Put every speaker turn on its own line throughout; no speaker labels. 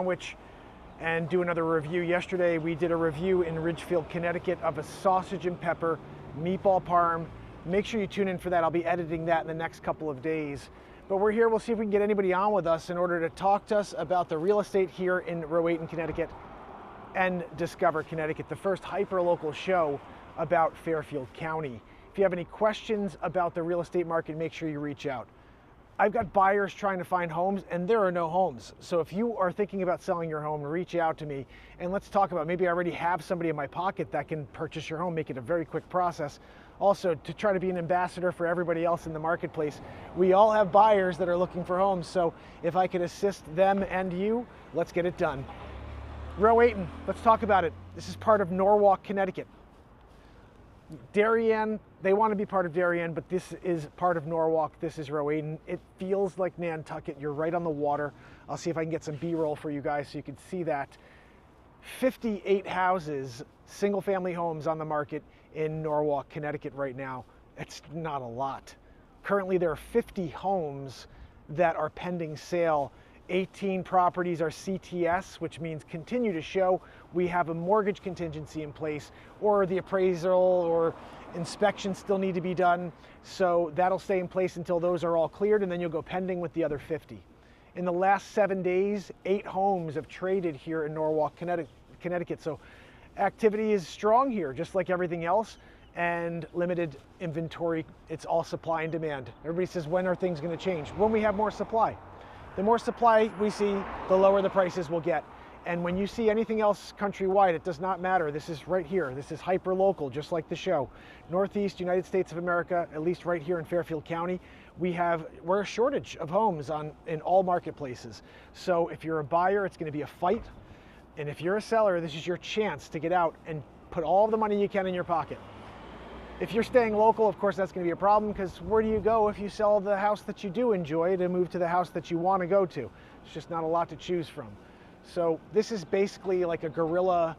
sandwich and do another review. Yesterday we did a review in Ridgefield, Connecticut of a sausage and pepper meatball parm. Make sure you tune in for that. I'll be editing that in the next couple of days. But we're here, we'll see if we can get anybody on with us in order to talk to us about the real estate here in Rowayton, Connecticut and Discover Connecticut, the first hyper-local show about Fairfield County. If you have any questions about the real estate market, make sure you reach out. I've got buyers trying to find homes and there are no homes. So if you are thinking about selling your home, reach out to me and let's talk about, maybe I already have somebody in my pocket that can purchase your home, make it a very quick process. Also, to try to be an ambassador for everybody else in the marketplace. We all have buyers that are looking for homes, so if I could assist them and you, let's get it done. Rowayton, let's talk about it. This is part of Norwalk, Connecticut. Darien, they want to be part of Darien, but this is part of Norwalk. This is Rowayton. It feels like Nantucket. You're right on the water. I'll see if I can get some B-roll for you guys so you can see that. 58 houses, single-family homes on the market in Norwalk, Connecticut right now. It's not a lot. Currently, there are 50 homes that are pending sale. 18 properties are CTS, which means continue to show. We have a mortgage contingency in place, or the appraisal or inspection still need to be done. So that'll stay in place until those are all cleared, and then you'll go pending with the other 50. In the last 7 days, 8 homes have traded here in Norwalk, Connecticut. So activity is strong here, just like everything else, and limited inventory. It's all supply and demand. Everybody says, when are things going to change? When we have more supply. The more supply we see, the lower the prices will get. And when you see anything else countrywide, it does not matter. This is right here. This is hyper-local, just like the show. Northeast United States of America, at least right here in Fairfield County, we're a shortage of homes in all marketplaces. So if you're a buyer, it's going to be a fight. And if you're a seller, this is your chance to get out and put all the money you can in your pocket. If you're staying local, of course, that's going to be a problem, because where do you go if you sell the house that you do enjoy to move to the house that you want to go to? It's just not a lot to choose from. So this is basically like a guerrilla,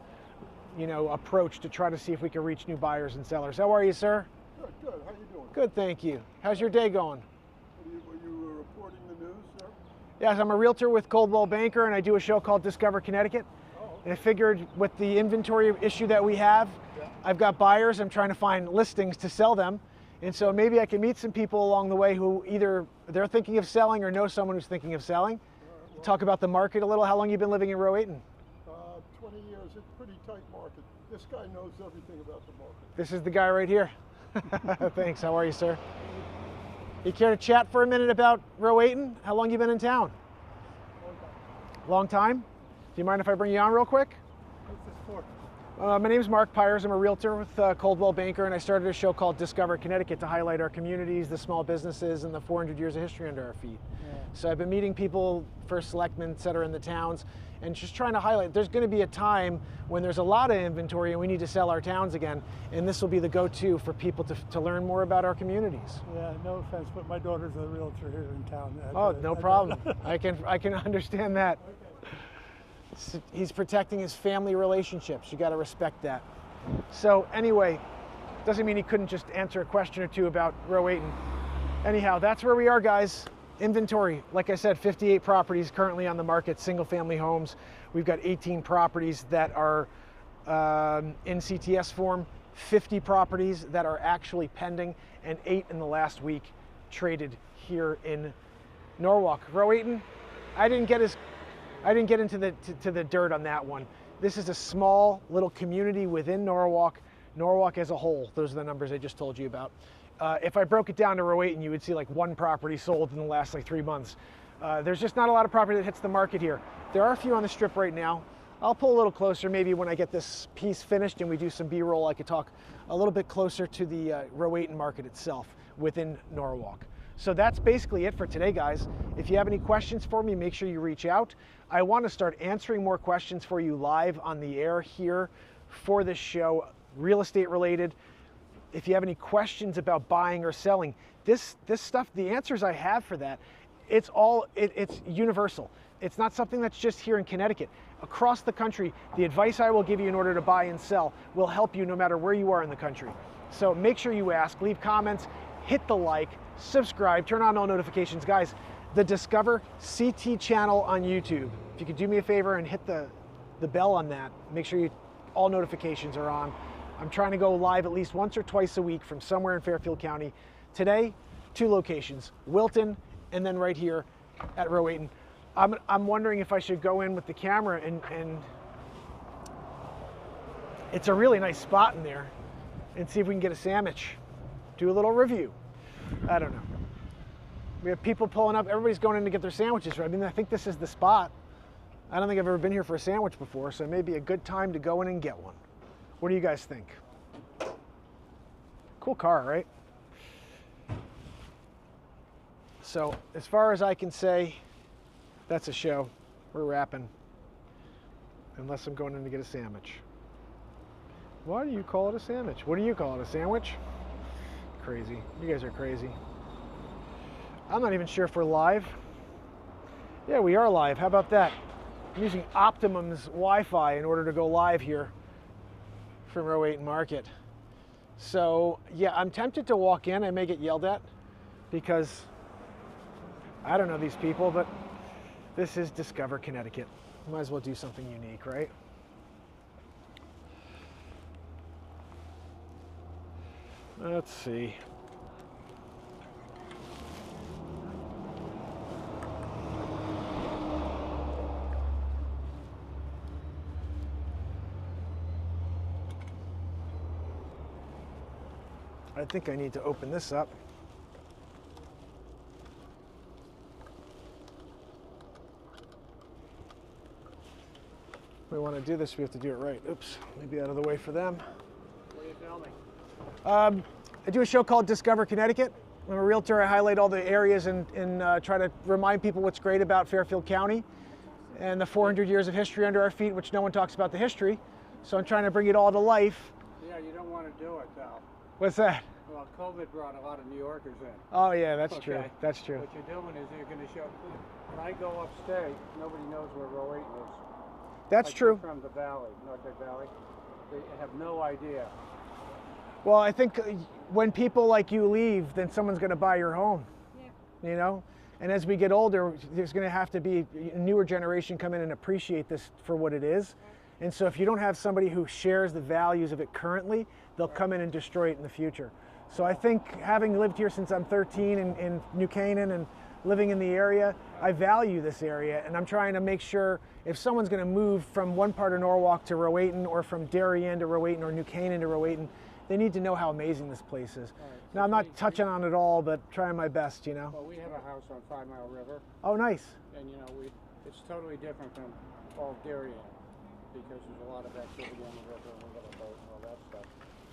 approach to try to see if we can reach new buyers and sellers. How are you, sir?
Good, good. How you doing?
Good, thank you. How's your day going?
Were you reporting the news, sir?
Yes, I'm a realtor with Coldwell Banker, and I do a show called Discover Connecticut.
Oh, okay.
And I figured with the inventory issue that we have, I've got buyers, I'm trying to find listings to sell them. And so maybe I can meet some people along the way who either they're thinking of selling or know someone who's thinking of selling.
Well,
Talk about the market a little. How long have you been living in Rowayton?
20 years. It's a pretty tight market. This guy knows everything about the market.
This is the guy right here. Thanks, how are you, sir? You care to chat for a minute about Rowayton? How long have you been in town? Long time? Do you mind if I bring you on real quick?
What's this for?
My name is Mark Pyers. I'm a realtor with Coldwell Banker, and I started a show called Discover Connecticut to highlight our communities, the small businesses, and the 400 years of history under our feet.
Yeah.
So I've been meeting people, first selectmen, et cetera, in the towns, and just trying to highlight. There's going to be a time when there's a lot of inventory and we need to sell our towns again, and this will be the go-to for people to learn more about our communities.
Yeah, no offense, but my daughter's a realtor here in town.
Oh, no problem. I can understand that. He's protecting his family relationships. You got to respect that. So anyway, doesn't mean he couldn't just answer a question or two about Rowayton. Anyhow, that's where we are, guys. Inventory, like I said, 58 properties currently on the market, single family homes. We've got 18 properties that are in CTS form, 50 properties that are actually pending, and 8 in the last week traded here in Norwalk. Rowayton, I didn't get into the dirt on that one. This is a small little community within Norwalk. Norwalk as a whole, those are the numbers I just told you about. If I broke it down to Rowayton, you would see like 1 property sold in the last 3 months. There's just not a lot of property that hits the market here. There are a few on the strip right now. I'll pull a little closer, maybe when I get this piece finished and we do some B-roll, I could talk a little bit closer to the Rowayton market itself within Norwalk. So that's basically it for today, guys. If you have any questions for me, make sure you reach out. I want to start answering more questions for you live on the air here for this show, real estate related. If you have any questions about buying or selling, this stuff, the answers I have for that, it's universal. It's not something that's just here in Connecticut. Across the country, the advice I will give you in order to buy and sell will help you no matter where you are in the country. So make sure you ask, leave comments, hit the like, subscribe, turn on all notifications. Guys, the Discover CT channel on YouTube. if you could do me a favor and hit the bell on that, make sure all notifications are on. I'm trying to go live at least once or twice a week from somewhere in Fairfield County. Today, 2 locations, Wilton and then right here at Rowayton. I'm wondering if I should go in with the camera and it's a really nice spot in there, and see if we can get a sandwich. Do a little review. I don't know. We have people pulling up. Everybody's going in to get their sandwiches. I mean, I think this is the spot. I don't think I've ever been here for a sandwich before, so it may be a good time to go in and get one. What do you guys think? Cool car, right? So as far as I can say, that's a show. We're wrapping. Unless I'm going in to get a sandwich. Why do you call it a sandwich? What do you call it, a sandwich? Crazy. You guys are crazy. I'm not even sure if we're live. Yeah, we are live. How about that? I'm using Optimum's Wi-Fi in order to go live here from Rowayton Market. So yeah, I'm tempted to walk in. I may get yelled at because I don't know these people, but this is Discover Connecticut. Might as well do something unique, right? Let's see. I think I need to open this up. If we want to do this, we have to do it right. Oops, maybe out of the way for them.
What are you filming?
I do a show called Discover Connecticut. I'm a realtor. I highlight all the areas and try to remind people what's great about Fairfield County and the 400 years of history under our feet, which no one talks about the history. So I'm trying to bring it all to life.
Yeah, you don't want to do it though.
What's that?
Well, COVID brought a lot of New Yorkers in.
Oh yeah, that's
Okay.
true. That's true.
What you're doing is you're going to show. When I go upstate, nobody knows where Rowayton is.
That's
Like
true.
From the valley, North Valley, they have no idea.
Well, I think when people like you leave, then someone's going to buy your home. Yeah. You know? And as we get older, there's going to have to be a newer generation come in and appreciate this for what it is. And so if you don't have somebody who shares the values of it currently, they'll come in and destroy it in the future. So I think having lived here since I'm 13 in New Canaan and living in the area, I value this area, and I'm trying to make sure if someone's going to move from one part of Norwalk to Rowayton, or from Darien to Rowayton, or New Canaan to Rowayton, they need to know how amazing this place is.
Right.
Now, I'm not touching on it all, but trying my best, you know.
Well, we have a house on 5 Mile River,
Oh, nice.
and you know, it's totally different from all Darien because there's a lot of activity on the river and we got a boat and all that stuff.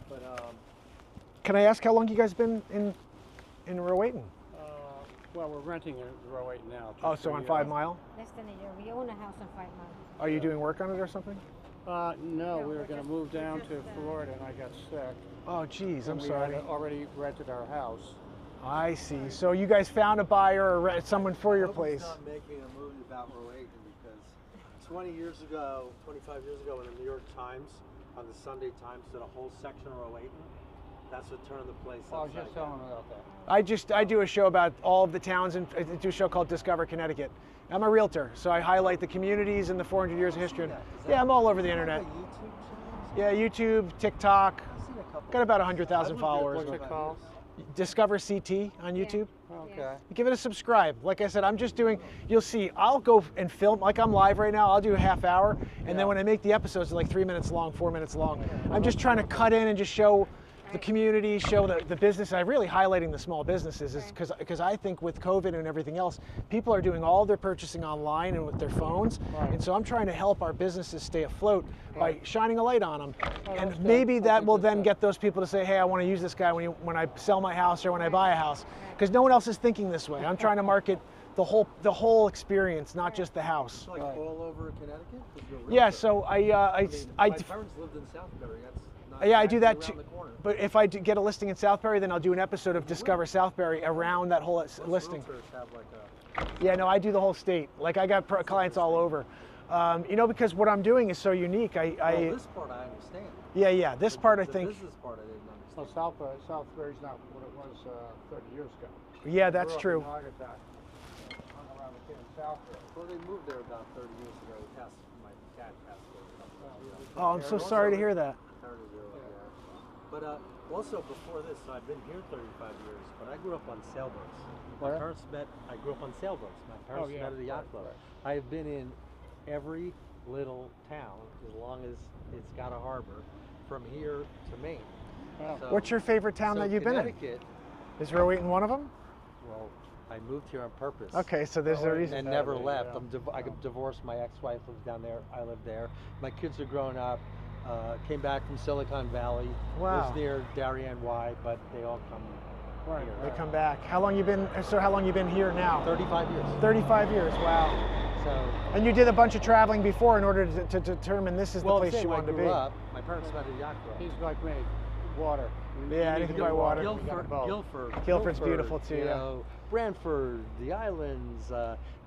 But
Can I ask how long you guys been in Rowayton?
well, we're renting a Rowayton now.
Oh, so on 5 Mile?
Less than a year. We own a house on 5 Mile.
Are you doing work on it or something?
No, we were
we're
going to
just-
move down
just,
to Florida, and I got sick.
Oh, geez, I'm
and we
sorry.
had already rented our house.
I see. So you guys found a buyer or someone for your
I hope
place.
he's not making a movie about Rowayton, because 20 years ago, 25 years ago, when the New York Times, on the Sunday Times, did a whole section on Rowayton, that's what turned the place
I was
upside
just
down.
telling about that.
I do a show about all of the towns, and I do a show called Discover Connecticut. I'm a realtor, so I highlight the communities and the 400 years of history.
Is that-
Yeah, I'm all over the
is that
internet.
like a YouTube channel?
Yeah, YouTube, TikTok.
I've seen a couple.
Got about 100,000
I lived there
followers.
What's it
25
called?
years.
Discover CT on
Yeah.
YouTube.
Okay.
Give it a subscribe. Like I said, I'm just doing, you'll see, I'll go and film, like I'm live right now, I'll do a half hour, and then when I make the episodes, they're like 3 minutes long, 4 minutes long. I'm just trying to cut in and just show the community, show the business. I'm really highlighting the small businesses, is because I think with COVID and everything else, people are doing all their purchasing online and with their phones,
Right.
and so I'm trying to help our businesses stay afloat by shining a light on them.
Oh,
And
that's good.
maybe
That's
that
a
will
good
then
step.
get those people to say, hey, I want to use this guy when I sell my house or when I buy a house, because no one else is thinking this way. I'm trying to market the whole experience, not just the house.
It's like
Right.
all over Connecticut? 'Cause you're a
Yeah,
realtor.
so
I mean,
I
my parents lived in Southbury. That's not
yeah, I do that
exactly
too.
around the corner.
But if I do get a listing in Southbury, then I'll do an episode of Discover Southbury around that whole
Most
listing.
realtors have like a,
Yeah, no, I do the whole state. Like I got clients all over. You know, because what I'm doing is so unique.
well, this part I understand.
Yeah, this part I
The
think.
business part I didn't
Well,
understand.
Southbury's not what it was 30 years ago.
Yeah, that's
Grew up
true.
in Naugatuck, hung around the Kid and
Well, they moved there about 30 years ago. My dad passed away a couple of years ago.
Oh, I'm so sorry to hear that.
But also before this, so I've been here 35 years, but I grew up on sailboats.
Where?
I grew up on sailboats. My parents met at a yacht club. I have been in every little town as long as it's got a harbor from here to Maine.
Wow.
So,
What's your favorite town that you've been in?
Connecticut,
Is Rowayton one of them?
well, I moved here on purpose.
Okay, so there's a reason.
And never left. I got divorced. My ex-wife lives down there. I live there. My kids are growing up. Came back from Silicon Valley.
Wow.
Lives near Darien Y, but they all come
Right.
here.
They come back. How long you been? So how long you been here now?
35 years.
35 years. Wow.
So,
And you did a bunch of traveling before in order to determine this is the
well,
place
I'm saying
you
when
wanted
I
to
grew
be.
up, my parents met at a yacht club.
He's like me. Water.
Yeah, anything by water.
Guilford.
Guilford's beautiful too,
You
yeah.
know, Brantford, the islands.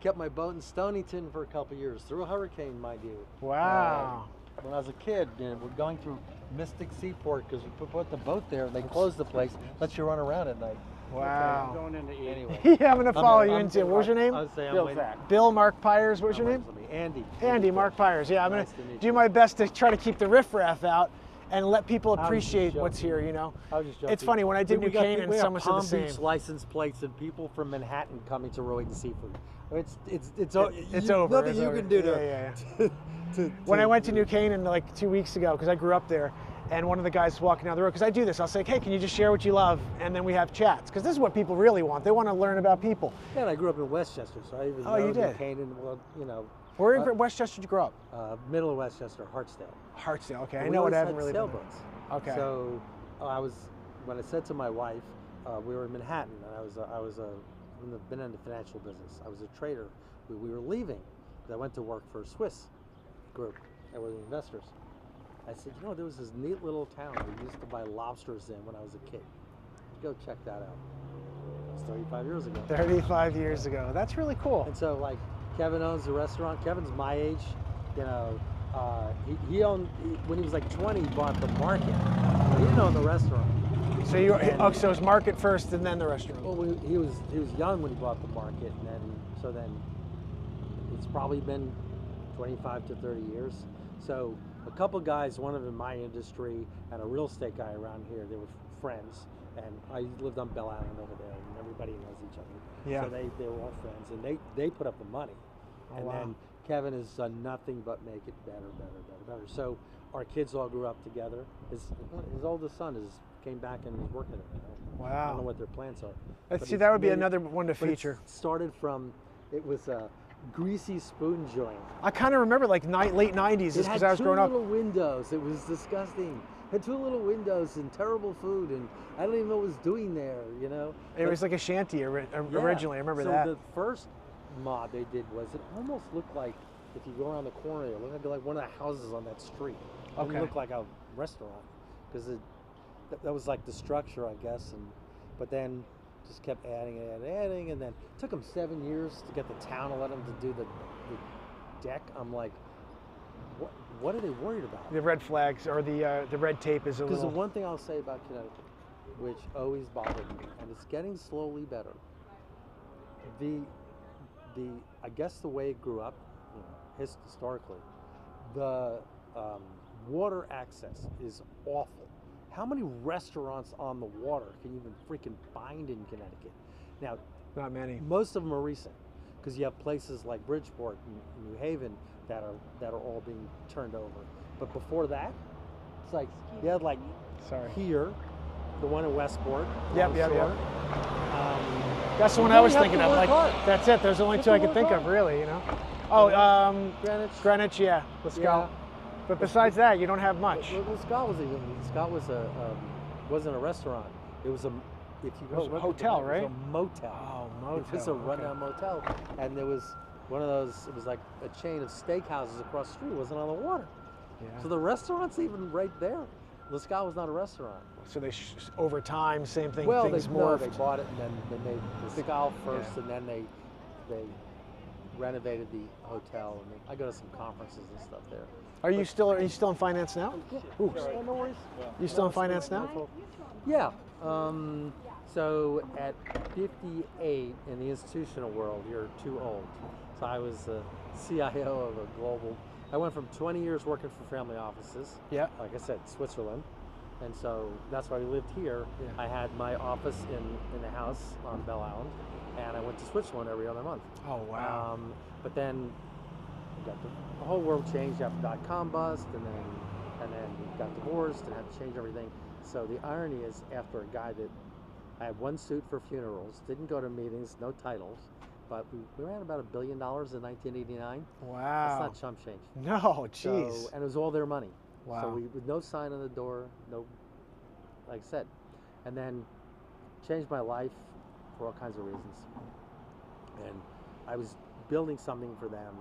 Kept my boat in Stonington for a couple years through a hurricane, mind you.
Wow.
When I was a kid, we're going through Mystic Seaport because we put the boat there. They closed the place, let you run around at night.
Wow.
Going into E.
Anyway,
Yeah, I'm gonna follow you into. What was your name?
I'd say
Bill Zach.
Bill Mark Pyers. What was your name?
Andy.
Andy Mark Pyers. Yeah, I'm
Nice
gonna
to meet
do
you.
my best to try to keep the riffraff out and let people
was just
appreciate what's
joking.
here. You know,
I was just joking.
it's funny when I did New Canaan,
we got
someone said the
Palm
same.
Beach license plates and people from Manhattan coming to Rowayton Seafood. It's
It's
over.
over.
Nothing
It's
you
over.
can do to.
Yeah. When I
to-
went to New Canaan like 2 weeks ago, because I grew up there, and one of the guys walking down the road, because I do this, I'll say, hey, can you just share what you love? And then we have chats, because this is what people really want. They want to learn about people.
Yeah, and I grew up in Westchester, so I even
Oh, you
know
did?
New Canaan. Well, you know,
Where in Westchester did you grow up?
middle of Westchester, Hartsdale.
Hartsdale, okay.
And
I
we
know it.
always
I haven't
had
really been there.
sailboats.
Okay.
So when I said to my wife, we were in Manhattan, and been in the financial business. I was a trader. We were leaving because I went to work for a Swiss group. They were the investors. I said, you know, there was this neat little town we used to buy lobsters in when I was a kid. Go check that out. It's 35 years ago.
35 years ago. That's really cool.
And so, like, Kevin owns the restaurant. Kevin's my age. You know, he owned, when he was like 20, he bought the market. He didn't own the restaurant.
So so it was market first and then the restaurant.
Well, he was young when he bought the market, and then it's probably been 25 to 30 years. So a couple guys, one of them in my industry and a real estate guy around here, they were friends, and I lived on Bell Island over there, and everybody knows each other.
Yeah.
So they were all friends, and they put up the money, and
wow.
then Kevin has done nothing but make it better. So our kids all grew up together. His oldest son came back and is working there now. I don't know
Wow.
what their plans are.
Let's
But
see,
it's
that would be
made it-
another one to
but it's
feature.
started from, it was a greasy spoon joint.
I kind of remember like late 90s
It
because
had
I was
two
growing up.
little windows. It was disgusting. It had two little windows and terrible food, and I don't even know what it was doing there, you know?
It was like a shanty originally. I remember
so
that.
the first mod they did was, it almost looked like, if you go around the corner, it looked like one of the houses on that street. It
Okay.
looked like a restaurant, because that was like the structure, I guess. But then just kept adding, and then it took them 7 years to get the town to let them to do the deck. I'm like, what are they worried about?
The red flags or the red tape is a
Because the
little.
one thing I'll say about Connecticut, which always bothered me, and it's getting slowly better, I guess the way it grew up, you know, historically, the water access is awful. How many restaurants on the water can you even freaking find in Connecticut? Now,
Not many.
most of them are recent, because you have places like Bridgeport and New Haven that are all being turned over. But before that, it's like you had like
Sorry.
here, the one in Westport.
Yep.
Longshore.
That's the one
then
I was
you have
thinking
to
of.
work
Like
hard.
that's it. There's only
You
two
have
I
to
could think
work
of,
hard.
really. You know. Oh,
Greenwich.
Greenwich. Yeah. Let's
Yeah.
go. But besides that, you don't have much.
Well, Scott was wasn't a restaurant. It was a, if you go
It was a
look at
hotel,
it was
right?
a motel.
Oh, motel.
It was a
okay.
rundown motel, and there was one of those. It was like a chain of steakhouses across the street. It wasn't on the water,
Yeah.
so the restaurant's even right there. Scott was not a restaurant.
So they over time, same thing.
Well,
things
they
morphed.
bought it, and then they made the Scott first,
Yeah.
and then they renovated the hotel. And I go to some conferences and stuff there.
Are you still in finance now? Oops.
No worries.
You still in finance now?
Yeah. So at 58 in the institutional world, you're too old. So So I was the CIO of a global. I went from 20 years working for family offices.
Yeah.
Like I said, Switzerland. And so that's why we lived here.
Yeah.
I had my office in the house on Belle Island, and I went to Switzerland every other month.
Oh, wow.
But then the whole world changed after .com bust, and then we got divorced and had to change everything. So the irony is, after a guy that I had one suit for funerals, didn't go to meetings, no titles, but we ran about $1 billion in 1989.
Wow.
That's not chump change.
No, jeez.
So, and it was all their money.
Wow.
So with no sign on the door, no, like I said, and then changed my life for all kinds of reasons. And I was building something for them.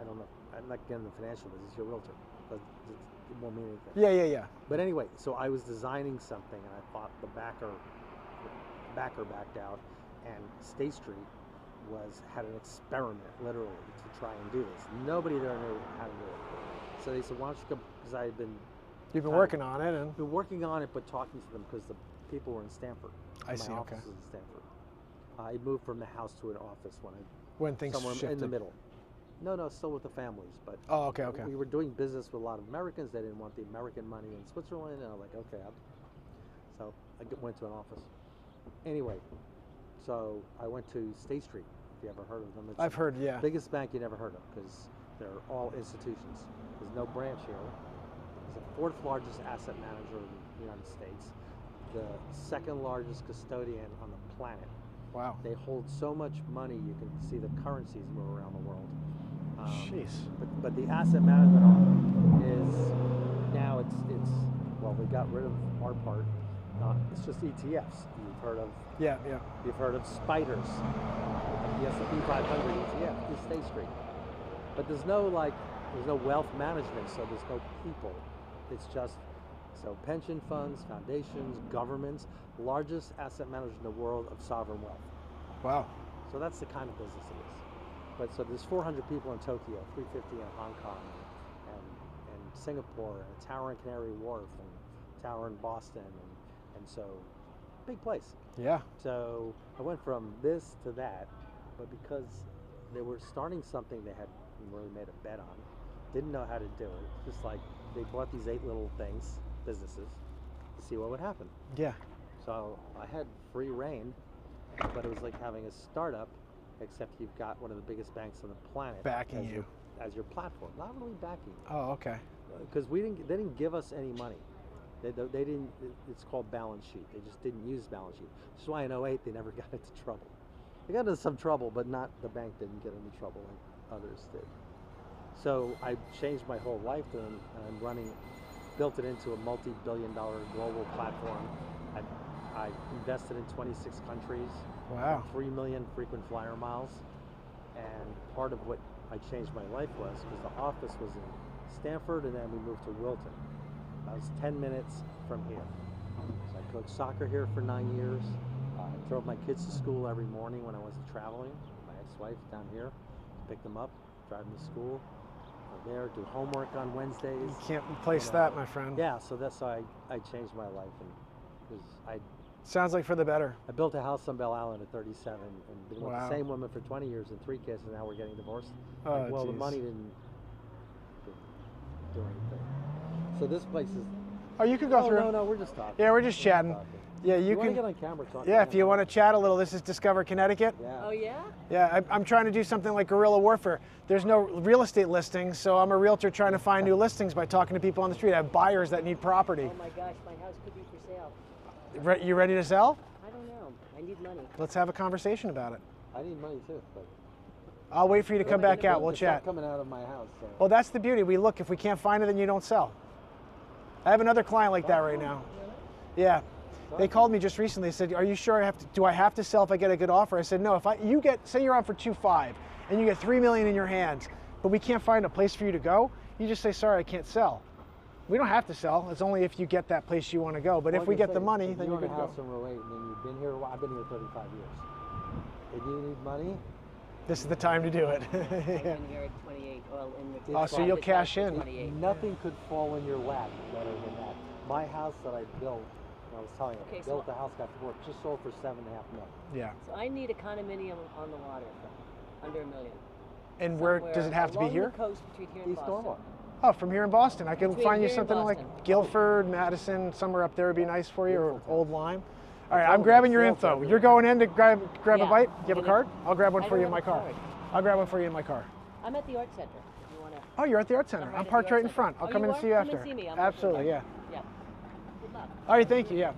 I don't know. I'm not getting the financial business. You're a realtor, but it won't mean anything.
Yeah.
But anyway, so I was designing something, and I thought the backer backed out, and State Street had an experiment, literally, to try and do this. Nobody there knew how to do it. So they said, "Why don't you come?" Because I had been.
You've been working on it, and
Been working on it, but talking to them because the people were in Stanford.
I see.
My
Okay.
office was in Stanford. I moved from the house to an office
When things
somewhere
shifted.
in the middle. No, still with the families, but
Oh, okay.
we were doing business with a lot of Americans. They didn't want the American money in Switzerland, and I was like, okay. So I went to an office. Anyway, so I went to State Street. If you ever heard of them, it's
I've heard, yeah.
the biggest bank you never heard of because they're all institutions. There's no branch here. It's the fourth largest asset manager in the United States, the second largest custodian on the planet.
Wow.
They hold so much money you can see the currencies move around the world.
Jeez.
But the asset management arm is now it's well, we got rid of our part. It's just ETFs. You've heard of
Yeah.
You've heard of spiders. The S&P 500 ETF is State Street. But there's no wealth management, so there's no people. It's just pension funds, foundations, governments, largest asset managers in the world of sovereign wealth.
Wow.
So that's the kind of business it is. But so there's 400 people in Tokyo, 350 in Hong Kong, and Singapore, and a tower in Canary Wharf, and a tower in Boston, and so big place.
Yeah.
So I went from this to that, but because they were starting something they had really made a bet on, didn't know how to do it. Just like they bought these 8 little businesses, to see what would happen.
Yeah.
So I had free reign, but it was like having a startup, except you've got one of the biggest banks on the planet
Backing you.
as your platform. Not really backing you,
Oh, okay.
because they didn't give us any money. They didn't. It's called balance sheet. They just didn't use balance sheet. Which is why in '08 they never got into trouble. They got into some trouble, but not the bank didn't get into trouble like others did. So I changed my whole life, and I'm built it into a multi-billion-dollar global platform. I invested in 26 countries.
Wow.
3 million frequent flyer miles. And part of what I changed my life was because the office was in Stanford, and then we moved to Wilton. I was 10 minutes from here. So I coached soccer here for 9 years. I drove my kids to school every morning when I wasn't traveling. My ex-wife down here, pick them up, drive them to school. Go there, do homework on Wednesdays.
You can't replace that, my friend.
Yeah, so that's how I changed my life, and because
Sounds like for the better.
I built a house on Belle Island at 37 and been with
Wow.
the same woman for 20 years and 3 kids, and now we're getting divorced.
Oh,
Well, the
geez.
money didn't do anything. So this place is.
Oh, you could go through.
No, we're just talking.
Yeah, we're just chatting.
talking.
Yeah, you
want to
can.
get on camera talking?
Yeah, if you want to chat a little, this is Discover Connecticut.
Yeah.
Oh yeah?
Yeah, I'm trying to do something like guerrilla warfare. There's no real estate listings, so I'm a realtor trying to find new listings by talking to people on the street. I have buyers that need property.
Oh my gosh, my house could be for sale.
You ready to sell?
I don't know. I need money.
Let's have a conversation about it.
I need money too, but
I'll wait for you to come back out. We'll
it's not
chat.
coming out of my house. So.
Well, that's the beauty. We look. If we can't find it, then you don't sell. I have another client like that right now. Yeah. They called me just recently. They said, "Are you sure do I have to sell if I get a good offer?" I said, "No. If say you're on for 2.5 and you get 3 million in your hands, but we can't find a place for you to go, you just say, sorry, I can't sell. We don't have to sell. It's only if you get that place you want to go. But
Well,
if we
like I
get
say,
the money,
if
then
you're
you're
in
good
a
to
house
go."
in Rowayton and you've been here. I've been here 35 years. If you need money,
This is the time to do it.
I've been here at 28. Well, in the
Oh, so you'll cash in.
28.
nothing could fall in your lap better than that. My house that I built, I was telling you,
Okay, so-
built the house, got to work, just sold for $7.5 million.
Yeah.
So I need a condominium on the water under $1 million.
And where does it have to be
along
here?
The coast between here and
East
Boston.
Norwalk.
Oh, from here in Boston. I can
Between
find you
here and
something like
Boston.
Guilford, Madison, somewhere up there would be nice for you, or
Beautiful.
Old Lyme. All right,
told
I'm
them
grabbing
it's
your
sales
info.
everywhere.
You're going in to grab a
Yeah.
bite? You have a
Gonna-
card? I'll grab one
I
for you
don't
in my
have a
car.
card.
I'll grab one for you in my car.
I'm at the art center. If you wanna.
Oh, you're at the Art Center.
I'm
I'm
at the
parked
Art
right in
Center.
front. I'll
Oh,
come
you
in and
are?
see you
Come
after.
and see me. I'm
Absolutely, yeah.
Yeah. Good luck.
All right, thank you. Yeah.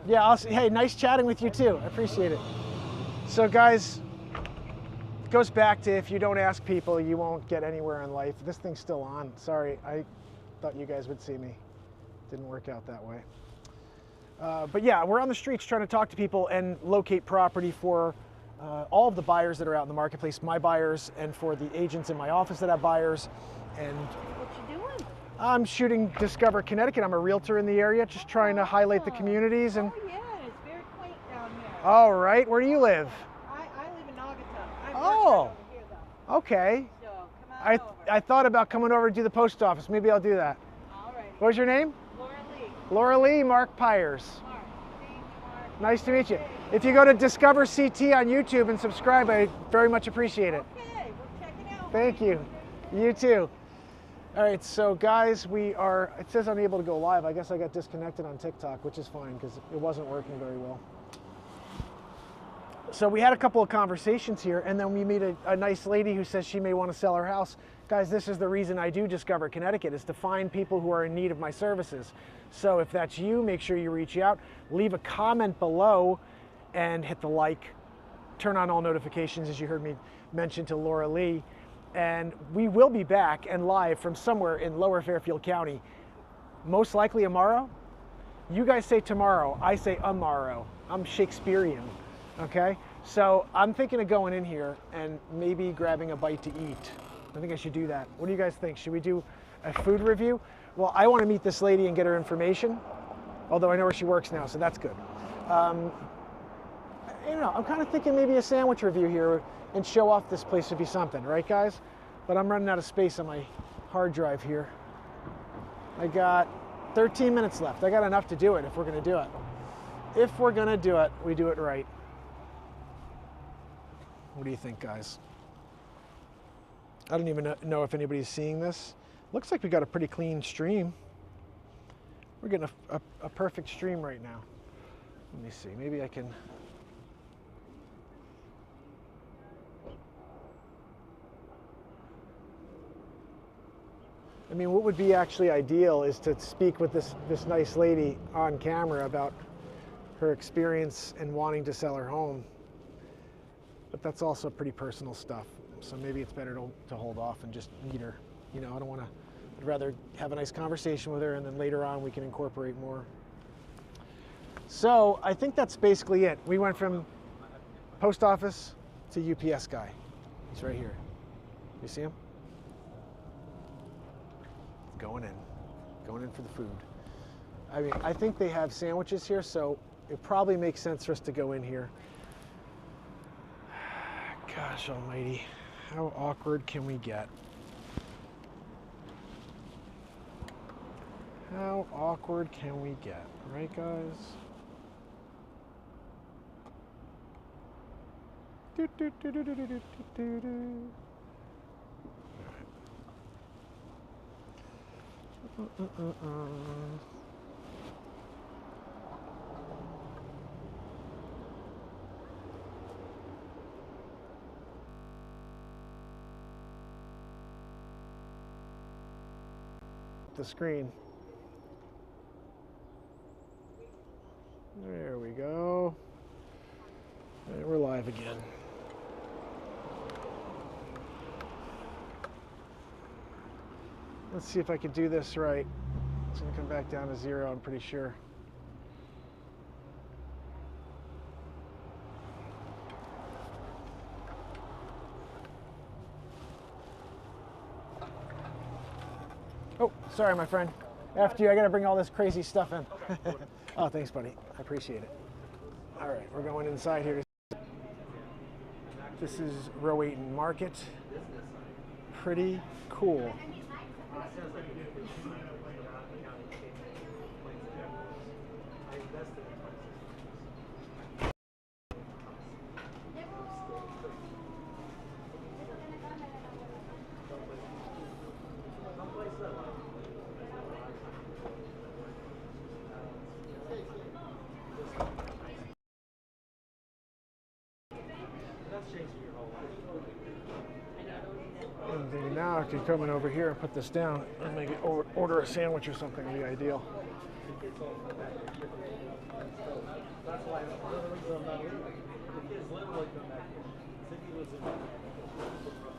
Yeah, I'll see. Hey, nice chatting with you too. I appreciate it. So, guys, it goes back to if you don't ask people, you won't get anywhere in life. This thing's still on. Sorry, I thought you guys would see me. Didn't work out that way. But yeah, we're on the streets trying to talk to people and locate property for all of the buyers that are out in the marketplace, my buyers, and for the agents in my office that have buyers. And
What you doing?
I'm shooting Discover Connecticut. I'm a realtor in the area, just trying to highlight the communities. And
Oh yeah, it's very quaint down here.
all right, where do you live?
I live in Naugatuck. I'm
Oh.
over here though.
Okay.
So come on over.
I thought about coming over to do the post office. Maybe I'll do that.
All right.
What was your name?
Laura Lee.
Laura Lee, Mark Pyers.
Mark. Thank you, Mark.
Nice to meet you. If you go to Discover CT on YouTube and subscribe, I very much appreciate it.
Okay, we'll check it out.
Thank you. You too. All right, so guys, it says unable to go live. I guess I got disconnected on TikTok, which is fine because it wasn't working very well. So we had a couple of conversations here, and then we meet a nice lady who says she may want to sell her house. Guys, this is the reason I do Discover Connecticut, is to find people who are in need of my services. So if that's you, make sure you reach out, leave a comment below, and hit the like, turn on all notifications, as you heard me mention to Laura Lee. And we will be back and live from somewhere in Lower Fairfield County, most likely tomorrow. You guys say tomorrow, I say tomorrow. I'm Shakespearean, okay? So I'm thinking of going in here and maybe grabbing a bite to eat. I think I should do that. What do you guys think? Should we do a food review? Well, I want to meet this lady and get her information, although I know where she works now, so that's good. You know, I'm kind of thinking maybe a sandwich review here and show off this place would be something, right guys? But I'm running out of space on my hard drive here. I got 13 minutes left. I got enough to do it if we're gonna do it. If we're gonna do it, we do it right. What do you think, guys? I don't even know if anybody's seeing this. Looks like we got a pretty clean stream. We're getting a perfect stream right now. Let me see, maybe I can. I mean, what would be actually ideal is to speak with this nice lady on camera about her experience in wanting to sell her home. But that's also pretty personal stuff. So maybe it's better to hold off and just meet her. You know, I don't want to, I'd rather have a nice conversation with her and then later on we can incorporate more. So I think that's basically it. We went from post office to UPS guy. He's right here. You see him? Going in for the food. I mean, I think they have sandwiches here, so it probably makes sense for us to go in here. Gosh almighty, how awkward can we get? How awkward can we get, right guys? Do, do, do, do, do, do, do, do, do. The screen. There we go. And we're live again. Let's see if I can do this right. It's gonna come back down to 0, I'm pretty sure. Oh, sorry, my friend. After you, I gotta bring all this crazy stuff in. Oh, thanks, buddy. I appreciate it. All right, we're going inside here. This is Rowayton Market. Pretty cool. thinking now I could come in over here and put this down and maybe order a sandwich or something would be ideal.
That's why the kids literally come back here. Cindy lives in